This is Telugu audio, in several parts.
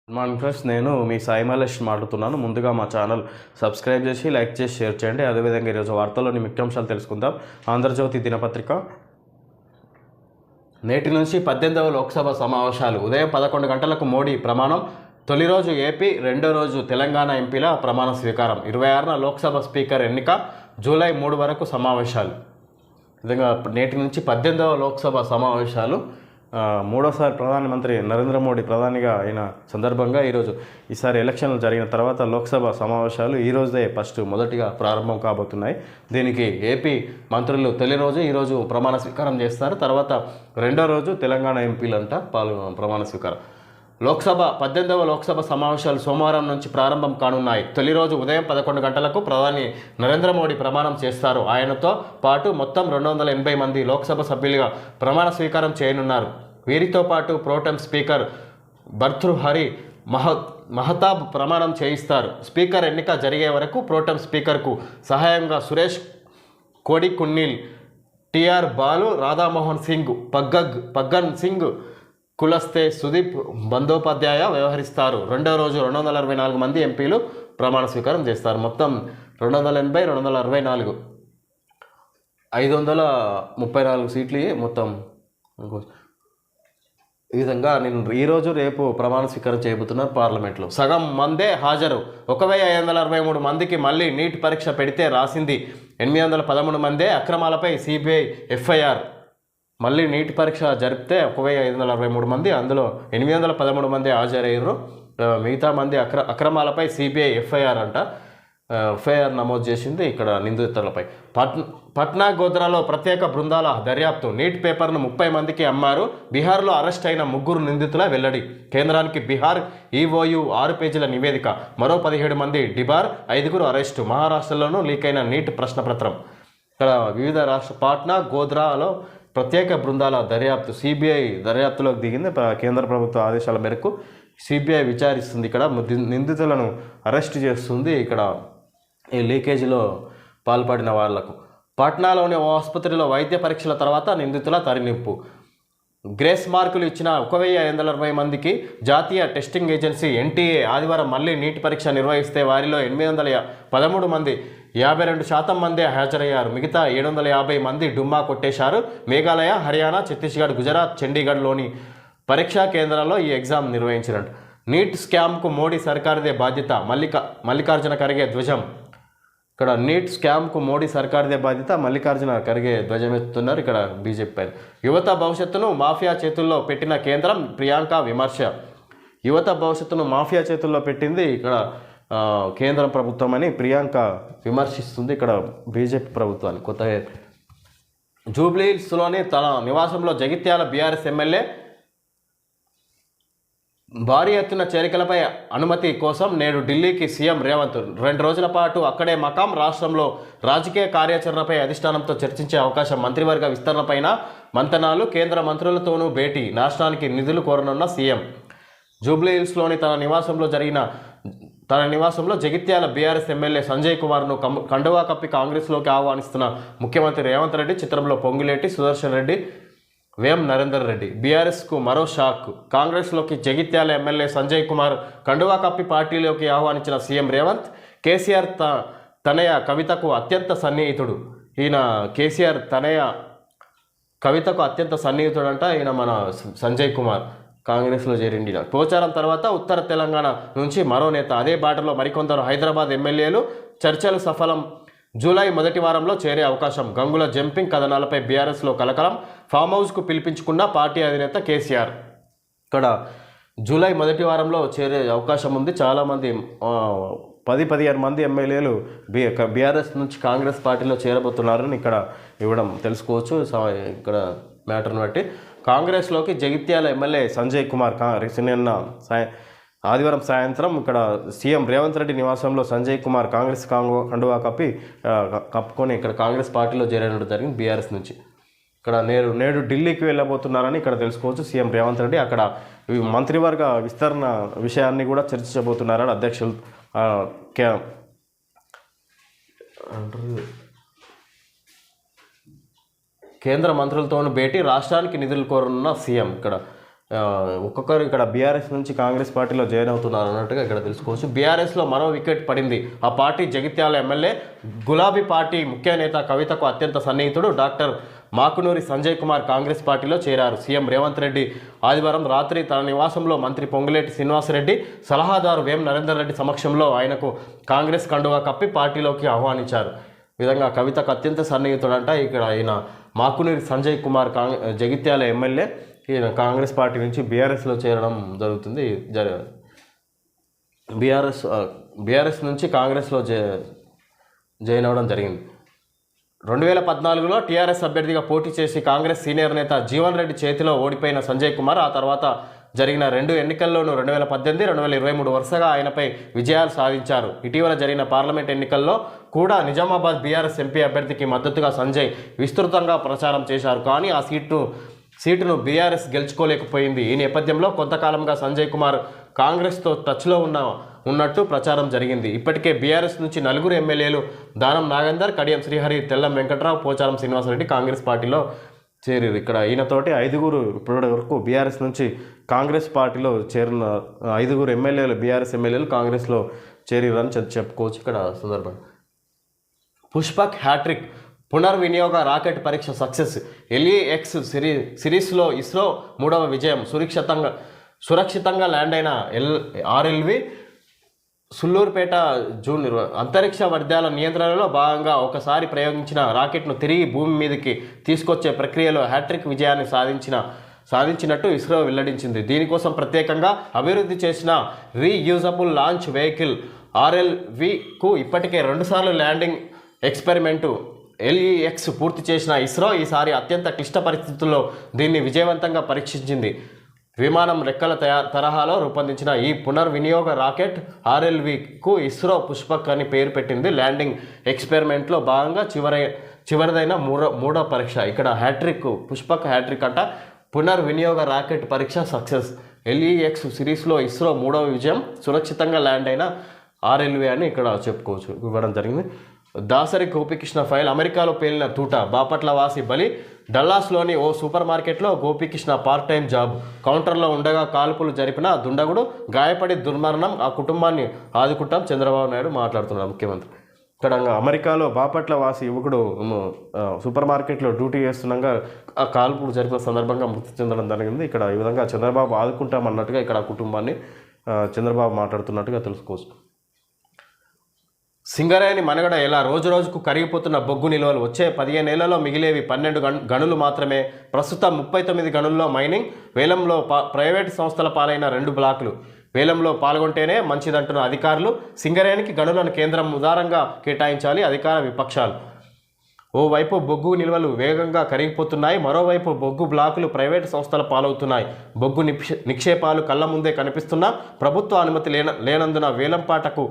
గుడ్ మార్నింగ్ ఫ్రెండ్స్, నేను మీ సాయి మహేష్ మాట్లాడుతున్నాను. ముందుగా మా ఛానల్ సబ్స్క్రైబ్ చేసి లైక్ చేసి షేర్ చేయండి. అదేవిధంగా ఈరోజు వార్తల్లోని ముఖ్యాంశాలు తెలుసుకుందాం. ఆంధ్రజ్యోతి దినపత్రిక నేటి నుంచి 18వ లోక్సభ సమావేశాలు. ఉదయం 11 గంటలకు మోడీ ప్రమాణం. తొలి రోజు ఏపీ, రెండో రోజు తెలంగాణ ఎంపీల ప్రమాణ స్వీకారం. 26న లోక్సభ స్పీకర్ ఎన్నిక. జూలై 3 వరకు సమావేశాలు. విధంగా నేటి నుంచి 18వ లోక్సభ సమావేశాలు. మూడోసారి ప్రధానమంత్రి నరేంద్ర మోడీ ప్రధానిగా అయిన సందర్భంగా ఈసారి ఎలక్షన్లు జరిగిన తర్వాత లోక్సభ సమావేశాలు ఈరోజే మొదటిగా ప్రారంభం కాబోతున్నాయి. దీనికి ఏపీ మంత్రులు తొలి రోజు ఈరోజు ప్రమాణ స్వీకారం చేస్తారు. తర్వాత రెండో రోజు తెలంగాణ ఎంపీలంట ప్రమాణ స్వీకారం. 18వ లోక్సభ సమావేశాలు సోమవారం నుంచి ప్రారంభం కానున్నాయి. తొలి రోజు ఉదయం 11 గంటలకు ప్రధాని నరేంద్ర మోడీ ప్రమాణం చేస్తారు. ఆయనతో పాటు మొత్తం 280 మంది లోక్సభ సభ్యులుగా ప్రమాణ స్వీకారం చేయనున్నారు. వీరితో పాటు ప్రోటెం స్పీకర్ భర్తృహరి మహతాబ్ ప్రమాణం చేయిస్తారు. స్పీకర్ ఎన్నిక జరిగే వరకు ప్రోటెం స్పీకర్కు సహాయంగా సురేష్ కోడికున్నిల్, టిఆర్ బాలు, రాధామోహన్ సింగ్, పగ్గన్ సింగ్ కులస్తే, సుదీప్ బందోపాధ్యాయ వ్యవహరిస్తారు. రెండో రోజు 264 మంది ఎంపీలు ప్రమాణ స్వీకారం చేస్తారు. మొత్తం 280, 264, 534 సీట్లు మొత్తం. ఈ విధంగా ఈరోజు రేపు ప్రమాణ స్వీకారం చేయబోతున్నారు పార్లమెంట్లో. సగం మందే హాజరు. 1563 మందికి మళ్ళీ నీట్ పరీక్ష పెడితే రాసింది 813 మందే. అక్రమాలపై సిబిఐ ఎఫ్ఐఆర్. మళ్ళీ నీట్ పరీక్ష జరిపితే 1563 మంది, అందులో 813 మంది హాజరయ్యారు. మిగతా మంది అక్రమాలపై సిబిఐ ఎఫ్ఐఆర్ ఎఫ్ఐఆర్ నమోదు చేసింది ఇక్కడ నిందితులపై. పట్నా గోద్రాలో ప్రత్యేక బృందాల దర్యాప్తు. నీట్ పేపర్ను 30 మందికి అమ్మారు. బీహార్లో అరెస్ట్ అయిన 3 నిందితుల వెల్లడి. కేంద్రానికి బీహార్ ఈఓయు 6 పేజీల నివేదిక. మరో 17 మంది డిబార్, 5 అరెస్టు. మహారాష్ట్రలోనూ లీక్ అయిన నీట్ ప్రశ్నపత్రం. ఇక్కడ వివిధ పాట్నా గోద్రాలో ప్రత్యేక బృందాల దర్యాప్తు, సిబిఐ దర్యాప్తులోకి దిగింది. కేంద్ర ప్రభుత్వ ఆదేశాల మేరకు సిబిఐ విచారిస్తుంది. ఇక్కడ నిందితులను అరెస్ట్ చేస్తుంది. ఇక్కడ ఈ లీకేజీలో పాల్పడిన వాళ్లకు. పాట్నాలోని ఓ ఆసుపత్రిలో వైద్య పరీక్షల తర్వాత నిందితుల తరలింపు. గ్రేస్ మార్కులు ఇచ్చిన 1560 మందికి జాతీయ టెస్టింగ్ ఏజెన్సీ ఎన్టీఏ ఆదివారం మళ్ళీ నీట్ పరీక్ష నిర్వహిస్తే వారిలో 813 మంది, 52% మందే హాజరయ్యారు. మిగతా 750 మంది డుమ్మా కొట్టేశారు. మేఘాలయ, హర్యానా, ఛత్తీస్గఢ్, గుజరాత్, చండీగఢ్లోని పరీక్షా కేంద్రాల్లో ఈ ఎగ్జామ్ నిర్వహించినట్టు. నీట్ స్కామ్కు మోడీ సర్కారుదే బాధ్యత. మల్లికార్జున ఖర్గే ధ్వజం. ఇక్కడ నీట్ స్కామ్కు మోడీ సర్కారుదే బాధ్యత. మల్లికార్జున ఖర్గే ధ్వజమెత్తుతున్నారు ఇక్కడ బీజేపీ పైన. యువత భవిష్యత్తును మాఫియా చేతుల్లో పెట్టిన కేంద్రం, ప్రియాంక విమర్శ. యువత భవిష్యత్తును మాఫియా చేతుల్లో పెట్టింది ఇక్కడ కేంద్ర ప్రభుత్వం అని ప్రియాంక విమర్శిస్తుంది ఇక్కడ బీజేపీ ప్రభుత్వాన్ని. కొత్తగా జూబ్లీహిల్స్లోని తన నివాసంలో జగిత్యాల బీఆర్ఎస్ ఎమ్మెల్యే భారీ ఎత్తున చేరికలపై అనుమతి కోసం నేడు ఢిల్లీకి సీఎం రేవంత్ 2 రోజుల పాటు అక్కడే మకాం. రాష్ట్రంలో రాజకీయ కార్యాచరణపై అధిష్టానంతో చర్చించే అవకాశం. మంత్రివర్గ విస్తరణపైన మంతనాలు. కేంద్ర మంత్రులతోనూ భేటీ. రాష్ట్రానికి నిధులు కోరనున్న సీఎం. జూబ్లీహిల్స్లోని తన నివాసంలో జగిత్యాల బీఆర్ఎస్ ఎమ్మెల్యే సంజయ్ కుమార్ను కండువా కప్పి కాంగ్రెస్లోకి ఆహ్వానిస్తున్న ముఖ్యమంత్రి రేవంత్ రెడ్డి. చిత్రంలో పొంగులేటి, సుదర్శన్ రెడ్డి, వేం నరేందర్ రెడ్డి. బీఆర్ఎస్కు మరో షాక్. కాంగ్రెస్లోకి జగిత్యాల ఎమ్మెల్యే సంజయ్ కుమార్ కండువా కప్పి పార్టీలోకి ఆహ్వానించిన సీఎం రేవంత్. కేసీఆర్ తనయ కవితకు అత్యంత సన్నిహితుడు. ఈయన కేసీఆర్ తనయ కవితకు అత్యంత సన్నిహితుడంట ఈయన మన సంజయ్ కుమార్. కాంగ్రెస్లో చేరిండి. పోచారం తర్వాత ఉత్తర తెలంగాణ నుంచి మరో నేత. అదే బాటలో మరికొందరు హైదరాబాద్ ఎమ్మెల్యేలు. చర్చలు సఫలం. జూలై మొదటి వారంలో చేరే అవకాశం. గంగుల జంపింగ్ కథనాలపై బీఆర్ఎస్లో కలకలం. ఫామ్ హౌస్కు పిలిపించుకున్న పార్టీ అధినేత కేసీఆర్. ఇక్కడ జూలై మొదటి వారంలో చేరే అవకాశం ఉంది. చాలామంది 10-15 మంది ఎమ్మెల్యేలు బీఆర్ఎస్ నుంచి కాంగ్రెస్ పార్టీలో చేరబోతున్నారని ఇక్కడ ఇవ్వడం తెలుసుకోవచ్చు. ఇక్కడ మ్యాటర్ని బట్టి కాంగ్రెస్లోకి జగిత్యాల ఎమ్మెల్యే సంజయ్ కుమార్ నిన్న ఆదివారం సాయంత్రం ఇక్కడ సీఎం రేవంత్ రెడ్డి నివాసంలో సంజయ్ కుమార్ కాంగ్రెస్ కండువా కప్పుకొని ఇక్కడ కాంగ్రెస్ పార్టీలో చేరడం జరిగింది బీఆర్ఎస్ నుంచి. ఇక్కడ నేడు ఢిల్లీకి వెళ్ళబోతున్నారని ఇక్కడ తెలుసుకోవచ్చు సీఎం రేవంత్ రెడ్డి. అక్కడ మంత్రివర్గ విస్తరణ విషయాన్ని కూడా చర్చించబోతున్నారని అధ్యక్షులు కేంద్ర మంత్రులతోనూ భేటీ. రాష్ట్రానికి నిధులు కోరనున్న సీఎం. ఇక్కడ ఒక్కొక్కరు ఇక్కడ బీఆర్ఎస్ నుంచి కాంగ్రెస్ పార్టీలో జాయిన్ అవుతున్నారు అన్నట్టుగా ఇక్కడ తెలుసుకోవచ్చు. బీఆర్ఎస్లో మరో వికెట్ పడింది. ఆ పార్టీ జగిత్యాల ఎమ్మెల్యే గులాబీ పార్టీ ముఖ్య నేత కవితకు అత్యంత సన్నిహితుడు డాక్టర్ మాకునూరి సంజయ్ కుమార్ కాంగ్రెస్ పార్టీలో చేరారు. సీఎం రేవంత్ రెడ్డి ఆదివారం రాత్రి తన నివాసంలో మంత్రి పొంగులేటి శ్రీనివాసరెడ్డి, సలహాదారు వేం నరేందర్ రెడ్డి సమక్షంలో ఆయనకు కాంగ్రెస్ కండువా కప్పి పార్టీలోకి ఆహ్వానించారు. ఈ విధంగా కవితకు అత్యంత సన్నిహితుడంట ఇక్కడ ఈయన మాకునూరి సంజయ్ కుమార్ జగిత్యాల ఎమ్మెల్యే. ఈయన కాంగ్రెస్ పార్టీ నుంచి బీఆర్ఎస్లో చేరడం జరుగుతుంది. బీఆర్ఎస్ నుంచి కాంగ్రెస్లో జాయిన్ అవ్వడం జరిగింది. 2014లో టీఆర్ఎస్ అభ్యర్థిగా పోటీ చేసి కాంగ్రెస్ సీనియర్ నేత జీవన్ రెడ్డి చేతిలో ఓడిపోయిన సంజయ్ కుమార్ ఆ తర్వాత జరిగిన 2 ఎన్నికల్లోనూ 2018, 2023 వరుసగా ఆయనపై విజయాలు సాధించారు. ఇటీవల జరిగిన పార్లమెంట్ ఎన్నికల్లో కూడా నిజామాబాద్ బీఆర్ఎస్ ఎంపీ అభ్యర్థికి మద్దతుగా సంజయ్ విస్తృతంగా ప్రచారం చేశారు. కానీ ఆ సీటును బీఆర్ఎస్ గెలుచుకోలేకపోయింది. ఈ నేపథ్యంలో కొంతకాలంగా సంజయ్ కుమార్ కాంగ్రెస్తో టచ్లో ఉన్నట్టు ప్రచారం జరిగింది. ఇప్పటికే బీఆర్ఎస్ నుంచి 4 ఎమ్మెల్యేలు దానం నాగేందర్, కడియం శ్రీహరి, తెల్లం వెంకట్రావు, పోచారం శ్రీనివాసరెడ్డి కాంగ్రెస్ పార్టీలో చేరారు. ఇక్కడ ఈయనతోటి 5 ఇప్పటి వరకు బీఆర్ఎస్ నుంచి కాంగ్రెస్ పార్టీలో చేరిన 5 ఎమ్మెల్యేలు బీఆర్ఎస్ ఎమ్మెల్యేలు కాంగ్రెస్లో చేరిరని చెప్పుకోవచ్చు. ఇక్కడ సందర్భం పుష్పక్ హ్యాట్రిక్ పునర్వినియోగ రాకెట్ పరీక్ష సక్సెస్. LEX సిరీస్లో ఇస్రో 3వ విజయం. సురక్షితంగా ల్యాండ్ అయిన RLV సుల్లూరుపేట జూన్ 20 అంతరిక్ష వర్గాల నియంత్రణలో భాగంగా ఒకసారి ప్రయోగించిన రాకెట్ను తిరిగి భూమి మీదకి తీసుకొచ్చే ప్రక్రియలో హ్యాట్రిక్ విజయాన్ని సాధించినట్టు ఇస్రో వెల్లడించింది. దీనికోసం ప్రత్యేకంగా అభివృద్ధి చేసిన రీయూజబుల్ లాంచ్ వెహికల్ RLVకు ఇప్పటికే 2 సార్లు ల్యాండింగ్ ఎక్స్పెరిమెంటు LEX పూర్తి చేసిన ఇస్రో ఈసారి అత్యంత క్లిష్ట పరిస్థితుల్లో దీన్ని విజయవంతంగా పరీక్షించింది. విమానం రెక్కల తరహాలో రూపొందించిన ఈ పునర్వినియోగ రాకెట్ RLVకు ఇస్రో పుష్పక్ అని పేరు పెట్టింది. ల్యాండింగ్ ఎక్స్పెరిమెంట్లో భాగంగా చివరిదైన మూడో పరీక్ష. ఇక్కడ పుష్పక్ హ్యాట్రిక్ అంట. పునర్వినియోగ రాకెట్ పరీక్ష సక్సెస్. LEX సిరీస్లో ఇస్రో 3వ విజయం. సురక్షితంగా ల్యాండ్ అయిన RLV అని ఇక్కడ చెప్పుకోవచ్చు, ఇవ్వడం జరిగింది. దాసరి గోపీకృష్ణ ఫైల్. అమెరికాలో పేలిన తూట, బాపట్ల వాసి బలి. డల్లాస్లోని ఓ సూపర్ మార్కెట్లో గోపీకృష్ణ పార్ట్ టైం జాబ్ కౌంటర్లో ఉండగా కాల్పులు జరిపిన దుండగుడు గాయపడి దుర్మరణం. ఆ కుటుంబాన్ని ఆదుకుంటాం చంద్రబాబు నాయుడు మాట్లాడుతున్నారు ముఖ్యమంత్రి. ఇక్కడ అమెరికాలో బాపట్ల వాసి యువకుడు సూపర్ మార్కెట్లో డ్యూటీ చేస్తుండగా ఆ కాల్పులు జరిపిన సందర్భంగా మృతి చెందడం జరిగింది. ఇక్కడ ఈ విధంగా చంద్రబాబు ఆదుకుంటామన్నట్టుగా ఇక్కడ ఆ కుటుంబాన్ని చంద్రబాబు మాట్లాడుతున్నట్టుగా తెలుసుకోవచ్చు. సింగరేణి మనుగడ ఎలా? రోజుకు కరిగిపోతున్న బొగ్గు నిల్వలు. వచ్చే 15 ఏళ్లలో మిగిలేవి 12 గనులు మాత్రమే. ప్రస్తుతం 39 గనుల్లో మైనింగ్. వేలంలో ప్రైవేటు సంస్థల పాలైన 2 బ్లాకులు. వేలంలో పాల్గొంటేనే మంచిదంటున్న అధికారులు. సింగరేణికి గనులను కేంద్రం ఉదారంగా కేటాయించాలి అధికార విపక్షాలు. ఓవైపు బొగ్గు నిల్వలు వేగంగా కరిగిపోతున్నాయి, మరోవైపు బొగ్గు బ్లాకులు ప్రైవేటు సంస్థల పాలవుతున్నాయి. బొగ్గు నిక్షేపాలు కళ్ళ ముందే కనిపిస్తున్నా ప్రభుత్వ అనుమతి లేనందున వేలంపాటకు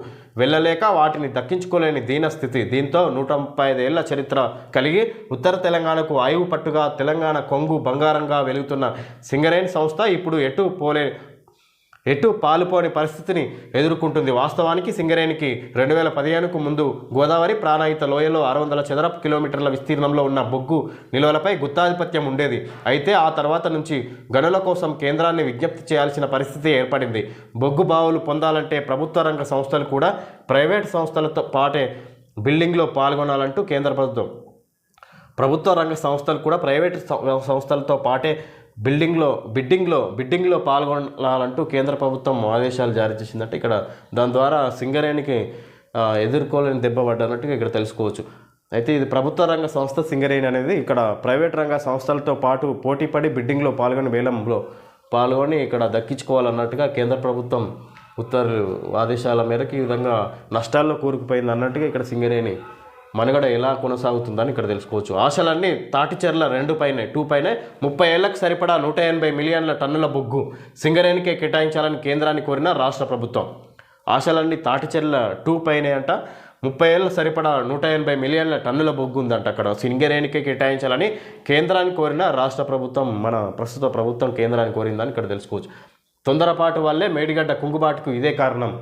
వెళ్ళలేక వాటిని దక్కించుకోలేని దీనస్థితి. దీంతో 135 ఏళ్ల చరిత్ర కలిగి ఉత్తర తెలంగాణకు ఆయువు పట్టుగా తెలంగాణ కొంగు బంగారంగా వెలుగుతున్న సింగరేణి సంస్థ ఇప్పుడు ఎటు పాలుపోని పరిస్థితిని ఎదుర్కొంటుంది. వాస్తవానికి సింగరేణికి 2015కు ముందు గోదావరి ప్రాణాయిత లోయలో 600 చదరపు కిలోమీటర్ల విస్తీర్ణంలో ఉన్న బొగ్గు నిల్వలపై గుత్తాధిపత్యం ఉండేది. అయితే ఆ తర్వాత నుంచి గనుల కోసం కేంద్రాన్ని విజ్ఞప్తి చేయాల్సిన పరిస్థితి ఏర్పడింది. బొగ్గు బావులు పొందాలంటే ప్రభుత్వ రంగ సంస్థలు కూడా ప్రైవేట్ సంస్థలతో పాటే బిల్డింగ్లో పాల్గొనాలంటూ కేంద్ర ప్రభుత్వ రంగ సంస్థలు కూడా ప్రైవేటు సంస్థలతో పాటే బిడ్డింగ్లో పాల్గొనాలంటూ కేంద్ర ప్రభుత్వం ఆదేశాలు జారీ చేసిందంటే ఇక్కడ దాని ద్వారా సింగరేణికి ఎదుర్కోలేని దెబ్బ పడ్డన్నట్టుగా ఇక్కడ తెలుసుకోవచ్చు. అయితే ఇది ప్రభుత్వ రంగ సంస్థ సింగరేణి అనేది ఇక్కడ ప్రైవేట్ రంగ సంస్థలతో పాటు పోటీపడి బిడ్డింగ్లో పాల్గొని వేలంలో పాల్గొని ఇక్కడ దక్కించుకోవాలన్నట్టుగా కేంద్ర ప్రభుత్వం ఆదేశాల మేరకు ఈ విధంగా నష్టాల్లో కూరుకుపోయింది అన్నట్టుగా ఇక్కడ సింగరేణి మనుగడ ఎలా కొనసాగుతుందని ఇక్కడ తెలుసుకోవచ్చు. ఆశలన్నీ తాటిచెర్ల 2 పైనే 2 పైనే 30 ఏళ్లకు సరిపడా 180 మిలియన్ల టన్నుల బొగ్గు సింగరేణికే కేటాయించాలని కేంద్రాన్ని కోరిన రాష్ట్ర ప్రభుత్వం. ఆశలన్నీ తాటిచెర్ల 2 పైనే అంట. 30 ఏళ్ళ సరిపడా 180 మిలియన్ల టన్నుల బొగ్గు ఉందంట. అక్కడ సింగరేణికే కేటాయించాలని కేంద్రాన్ని కోరిన రాష్ట్ర ప్రభుత్వం, మన ప్రస్తుత ప్రభుత్వం కేంద్రాన్ని కోరిందని ఇక్కడ తెలుసుకోవచ్చు. తొందరపాటు వల్లే మేడిగడ్డ కుంగుబాటుకు ఇదే కారణం.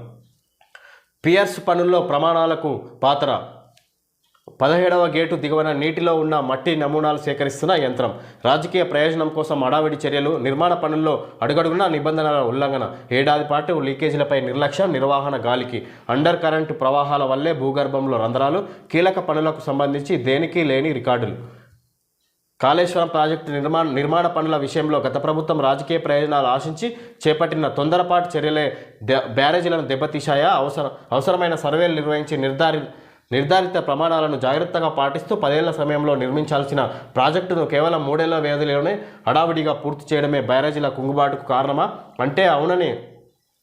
పియర్స్ పనుల్లో ప్రమాణాలకు పాత్ర. 17వ గేటు దిగువన నీటిలో ఉన్న మట్టి నమూనాలు సేకరిస్తున్న యంత్రం. రాజకీయ ప్రయోజనం కోసం హడావిడి చర్యలు, నిర్మాణ పనుల్లో అడుగడుగున నిబంధనల ఉల్లంఘన. ఏడాది పాటు లీకేజీలపై నిర్లక్ష్యం, నిర్వహణ గాలికి. అండర్ కరెంటు ప్రవాహాల వల్లే భూగర్భంలో రంధ్రాలు. కీలక పనులకు సంబంధించి దేనికి లేని రికార్డులు. కాళేశ్వరం ప్రాజెక్టు నిర్మాణ పనుల విషయంలో గత ప్రభుత్వం రాజకీయ ప్రయోజనాలు ఆశించి చేపట్టిన తొందరపాటు చర్యలే బ్యారేజీలను దెబ్బతీశాయా? అవసరమైన సర్వేలు నిర్వహించి నిర్ధారిత ప్రమాణాలను జాగ్రత్తగా పాటిస్తూ 10 ఏళ్ల సమయంలో నిర్మించాల్సిన ప్రాజెక్టును కేవలం 3 ఏళ్ల వ్యవధిలోనే హడావిడిగా పూర్తి చేయడమే బ్యారేజీల కుంగుబాటుకు కారణమా అంటే అవునని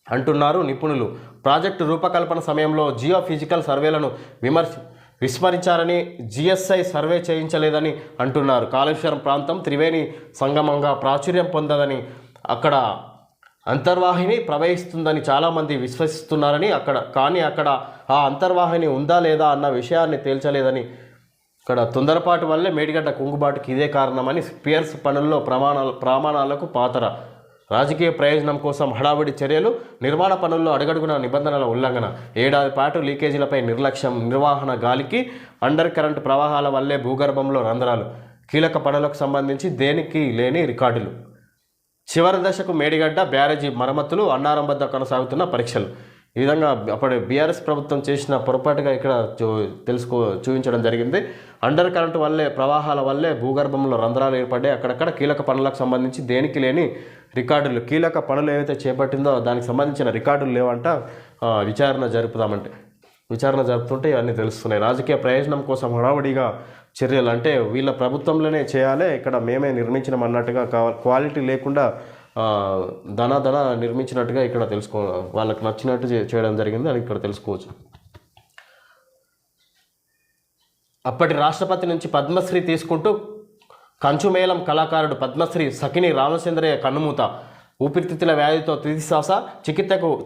అంటున్నారు నిపుణులు. ప్రాజెక్టు రూపకల్పన సమయంలో జియో ఫిజికల్ సర్వేలను విస్మరించారని, జిఎస్ఐ సర్వే చేయించలేదని అంటున్నారు. కాళేశ్వరం ప్రాంతం త్రివేణి సంగమంగా ప్రాచుర్యం పొందదని, అక్కడ అంతర్వాహిని ప్రవహిస్తుందని చాలామంది విశ్వసిస్తున్నారని, కానీ అక్కడ ఆ అంతర్వాహిని ఉందా లేదా అన్న విషయాన్ని తేల్చలేదని, ఇక్కడ తొందరపాటు వల్లే మేడిగడ్డ కుంగుబాటుకి ఇదే కారణమని, పియర్స్ పనుల్లో ప్రమాణాలకు పాతర. రాజకీయ ప్రయోజనం కోసం హడావిడి చర్యలు, నిర్మాణ పనుల్లో అడుగడుగున నిబంధనల ఉల్లంఘన. ఏడాది పాటు లీకేజీలపై నిర్లక్ష్యం, నిర్వహణ గాలికి. అండర్ కరెంట్ ప్రవాహాల వల్లే భూగర్భంలో రంధ్రాలు. కీలక పనులకు సంబంధించి దేనికి లేని రికార్డులు. చివరి దశకు మేడిగడ్డ బ్యారేజీ మరమ్మతులు, అన్నారం వద్ద కొనసాగుతున్న పరీక్షలు. ఈ విధంగా అప్పుడు బీఆర్ఎస్ ప్రభుత్వం చేసిన పొరపాటుగా ఇక్కడ చూపించడం జరిగింది. అండర్ కరెంటు వల్లే ప్రవాహాల వల్లే భూగర్భంలో రంధ్రాలు ఏర్పడ్డాయి. అక్కడక్కడ కీలక పనులకు సంబంధించి దేనికి లేని రికార్డులు. కీలక పనులు ఏవైతే చేపట్టిందో దానికి సంబంధించిన రికార్డులు లేవంట. విచారణ జరుపుతుంటే ఇవన్నీ తెలుస్తున్నాయి. రాజకీయ ప్రయోజనం కోసం హడావుడిగా చర్యలు అంటే వీళ్ళ ప్రభుత్వంలోనే చేయాలి, ఇక్కడ మేమే నిర్మించినాం అన్నట్టుగా క్వాలిటీ లేకుండా ధన నిర్మించినట్టుగా ఇక్కడ వాళ్ళకి నచ్చినట్టు చేయడం జరిగింది. అది ఇక్కడ తెలుసుకోవచ్చు. అప్పటి రాష్ట్రపతి నుంచి పద్మశ్రీ తీసుకుంటూ కంచుమేళం కళాకారుడు పద్మశ్రీ సకిని రామచంద్రయ్య కన్నుమూత. ఊపిరితిత్తుల వ్యాధితో తుదిశ్వాస.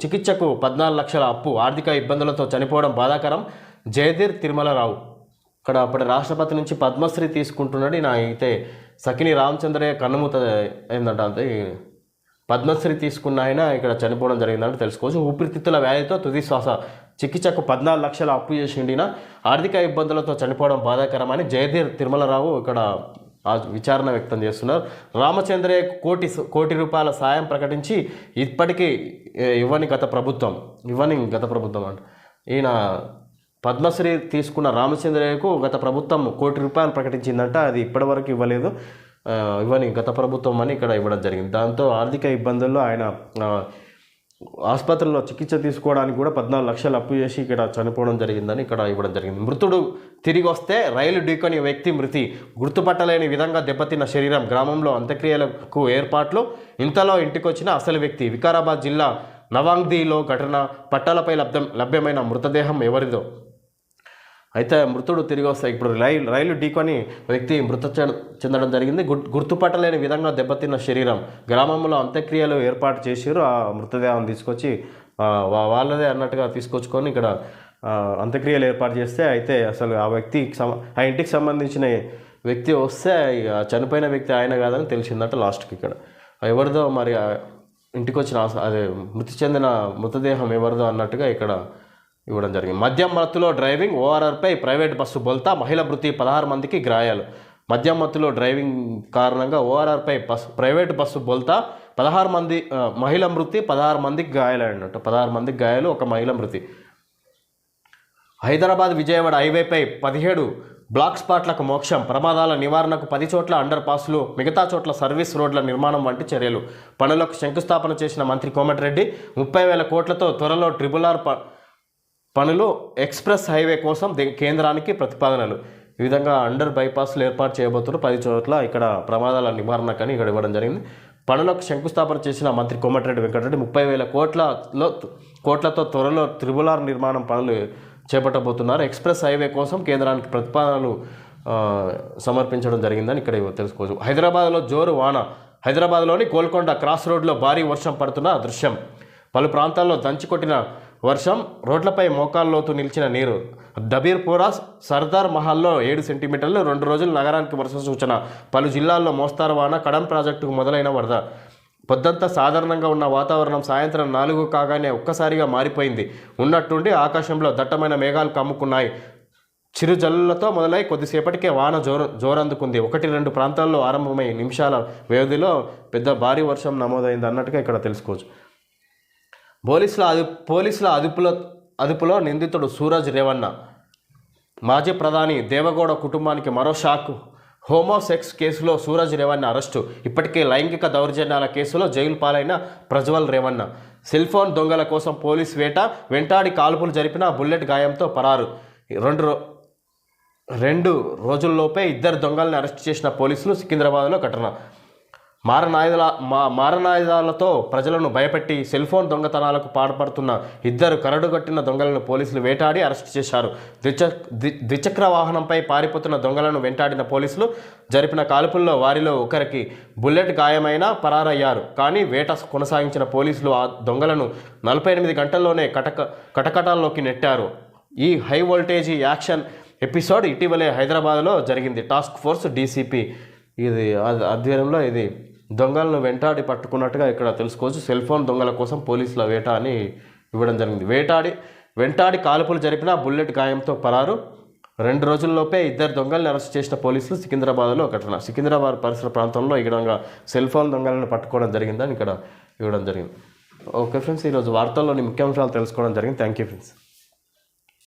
చికిత్సకు 14 లక్షల అప్పు. ఆర్థిక ఇబ్బందులతో చనిపోవడం బాధాకరం. జయధీర్ తిరుమలరావు. ఇక్కడ అప్పటి రాష్ట్రపతి నుంచి పద్మశ్రీ తీసుకుంటున్నాడు. అయితే సకిని రామచంద్రయ్య కన్నుమూత ఏంటంటే అంతే పద్మశ్రీ తీసుకున్న ఆయన ఇక్కడ చనిపోవడం జరిగిందంటే తెలుసుకోవచ్చు. ఊపిరితిత్తుల వ్యాధితో తుదిశ్వాస. చికిత్సకు 14 లక్షల అప్పు చేసిండిన ఆర్థిక ఇబ్బందులతో చనిపోవడం బాధాకరమని జయధీర్ తిరుమలరావు ఇక్కడ విచారణ వ్యక్తం చేస్తున్నారు. రామచంద్రయ్య కోటి రూపాయల సాయం ప్రకటించి ఇప్పటికీ ఇవ్వని గత ప్రభుత్వం అంట. ఈయన పద్మశ్రీ తీసుకున్న రామచంద్రయ్యకు గత ప్రభుత్వం ₹1,00,00,000 ప్రకటించిందంట. అది ఇప్పటివరకు ఇవ్వలేదు. ఇవ్వని గత ప్రభుత్వం అని ఇక్కడ ఇవ్వడం జరిగింది. దాంతో ఆర్థిక ఇబ్బందుల్లో ఆయన ఆసుపత్రిలో చికిత్స తీసుకోవడానికి కూడా 14 లక్షలు అప్పు చేసి ఇక్కడ చనిపోవడం జరిగిందని ఇక్కడ ఇవ్వడం జరిగింది. మృతుడు తిరిగి వస్తే రైలు ఢీకొని వ్యక్తి మృతి. గుర్తుపట్టలేని విధంగా దెబ్బతిన్న శరీరం. గ్రామంలో అంత్యక్రియలకు ఏర్పాట్లు. ఇంతలో ఇంటికొచ్చిన అసలు వ్యక్తి. వికారాబాద్ జిల్లా నవాంగ్దీలో ఘటన. పట్టాలపై లభ్యమైన మృతదేహం ఎవరిదో. అయితే మృతుడు తిరిగి వస్తాయి. ఇప్పుడు రైలు ఢీకొని వ్యక్తి మృతి చెందడం జరిగింది. గుర్తుపట్టలేని విధంగా దెబ్బతిన్న శరీరం. గ్రామంలో అంత్యక్రియలు ఏర్పాటు చేశారు. ఆ మృతదేహం తీసుకొచ్చి వాళ్ళదే అన్నట్టుగా తీసుకొచ్చుకొని ఇక్కడ అంత్యక్రియలు ఏర్పాటు చేస్తే, అయితే అసలు ఆ ఇంటికి సంబంధించిన వ్యక్తి వస్తే చనిపోయిన వ్యక్తి ఆయన కాదని తెలిసిందట లాస్ట్కి. ఇక్కడ ఎవరిదో మరి ఇంటికి వచ్చిన అదే మృతి చెందిన మృతదేహం ఎవరిదో అన్నట్టుగా ఇక్కడ ఇవ్వడం జరిగింది. మద్యం మత్తులో డ్రైవింగ్. ఓఆర్ఆర్పై ప్రైవేట్ బస్సు బోల్తా. మహిళ మృతి. 16 మందికి గాయాలు. మద్యం మత్తులో డ్రైవింగ్ కారణంగా ఓఆర్ఆర్పై ప్రైవేట్ బస్సు బోల్తా. 16 మంది మహిళ మృతి, 16 మందికి గాయాలన్నట్టు. 16 మందికి గాయాలు, ఒక మహిళ మృతి. హైదరాబాద్ విజయవాడ హైవేపై 17 బ్లాక్ స్పాట్లకు మోక్షం. ప్రమాదాల నివారణకు 10 చోట్ల అండర్ పాస్లు, మిగతా చోట్ల సర్వీస్ రోడ్ల నిర్మాణం వంటి చర్యలు. పనులకు శంకుస్థాపన చేసిన మంత్రి కోమటిరెడ్డి. 30,000 కోట్లతో త్వరలో RRR పనులు. ఎక్స్ప్రెస్ హైవే కోసం కేంద్రానికి ప్రతిపాదనలు. ఈ విధంగా అండర్ బైపాస్లు ఏర్పాటు చేయబోతున్నారు 10 చోట్ల. ఇక్కడ ప్రమాదాల నివారణకని ఇక్కడ ఇవ్వడం జరిగింది. పనులకు శంకుస్థాపన చేసిన మంత్రి కోమటిరెడ్డి వెంకటరెడ్డి. 30,000 కోట్లతో త్వరలో RRR నిర్మాణం పనులు చేపట్టబోతున్నారు. ఎక్స్ప్రెస్ హైవే కోసం కేంద్రానికి ప్రతిపాదనలు సమర్పించడం జరిగిందని ఇక్కడ తెలుసుకోవచ్చు. హైదరాబాద్లో జోరు వాన. హైదరాబాద్లోని గోల్కొండ క్రాస్ రోడ్లో భారీ వర్షం పడుతున్న దృశ్యం. పలు ప్రాంతాల్లో దంచికొట్టిన వర్షం. రోడ్లపై మోకాల్లోతు నిలిచిన నీరు. దబీర్పురా సర్దార్ మహల్లో 7 సెంటీమీటర్లు. 2 రోజులు నగరానికి వర్ష సూచన. పలు జిల్లాల్లో మోస్తారు వాన. కడం ప్రాజెక్టుకు మొదలైన వరద. పొద్దంతా సాధారణంగా ఉన్న వాతావరణం సాయంత్రం 4 కాగానే ఒక్కసారిగా మారిపోయింది. ఉన్నట్టుండి ఆకాశంలో దట్టమైన మేఘాలు కమ్ముకున్నాయి. చిరుజల్లులతో మొదలై కొద్దిసేపటికే వాన జోరందుకుంది. 1-2 ప్రాంతాల్లో ఆరంభమై నిమిషాల వ్యవధిలో పెద్ద భారీ వర్షం నమోదైంది అన్నట్టుగా ఇక్కడ తెలుసుకోవచ్చు. పోలీసుల అదుపులో నిందితుడు సూరజ్ రేవన్న. మాజీ ప్రధాని దేవగౌడ కుటుంబానికి మరో షాక్. హోమోసెక్స్ కేసులో సూరజ్ రేవన్న అరెస్టు. ఇప్పటికే లైంగిక దౌర్జన్యాల కేసులో జైలు పాలైన ప్రజ్వల్ రేవన్న. సెల్ ఫోన్ దొంగల కోసం పోలీస్ వెంటాడి కాల్పులు జరిపిన బుల్లెట్ గాయంతో పరారు. 2 రోజుల్లోపే 2 దొంగల్ని అరెస్ట్ చేసిన పోలీసులు. సికింద్రాబాద్లో ఘటన. మారణాయుధాలతో ప్రజలను భయపెట్టి సెల్ ఫోన్ దొంగతనాలకు పాల్పడుతున్న 2 కరడుగట్టిన దొంగలను పోలీసులు వేటాడి అరెస్ట్ చేశారు. ద్విచక్ర వాహనంపై పారిపోతున్న దొంగలను వెంటాడిన పోలీసులు జరిపిన కాల్పుల్లో వారిలో ఒకరికి బుల్లెట్ గాయమైనా పరారయ్యారు. కానీ వేట కొనసాగించిన పోలీసులు ఆ దొంగలను 48 గంటల్లోనే కటకటాల్లోకి నెట్టారు. ఈ హై వోల్టేజీ యాక్షన్ ఎపిసోడ్ ఇటీవలే హైదరాబాద్లో జరిగింది. టాస్క్ ఫోర్స్ డీసీపీ ఆధ్వర్యంలో ఇది దొంగలను వెంటాడి పట్టుకున్నట్టుగా ఇక్కడ తెలుసుకోవచ్చు. సెల్ ఫోన్ దొంగల కోసం పోలీసుల వేట అని ఇవ్వడం జరిగింది. వెంటాడి కాల్పులు జరిపిన బుల్లెట్ గాయంతో పరారు. 2 రోజుల్లోపే 2 దొంగలను అరెస్ట్ చేసిన పోలీసులు. సికింద్రాబాద్లో ఘటన. సికింద్రాబాద్ పరిసర ప్రాంతంలో ఈ విధంగా సెల్ ఫోన్ దొంగలను పట్టుకోవడం జరిగిందని ఇక్కడ ఇవ్వడం జరిగింది. ఓకే ఫ్రెండ్స్, ఈరోజు వార్తల్లోని ముఖ్యాంశాలు తెలుసుకోవడం జరిగింది. Thank you friends.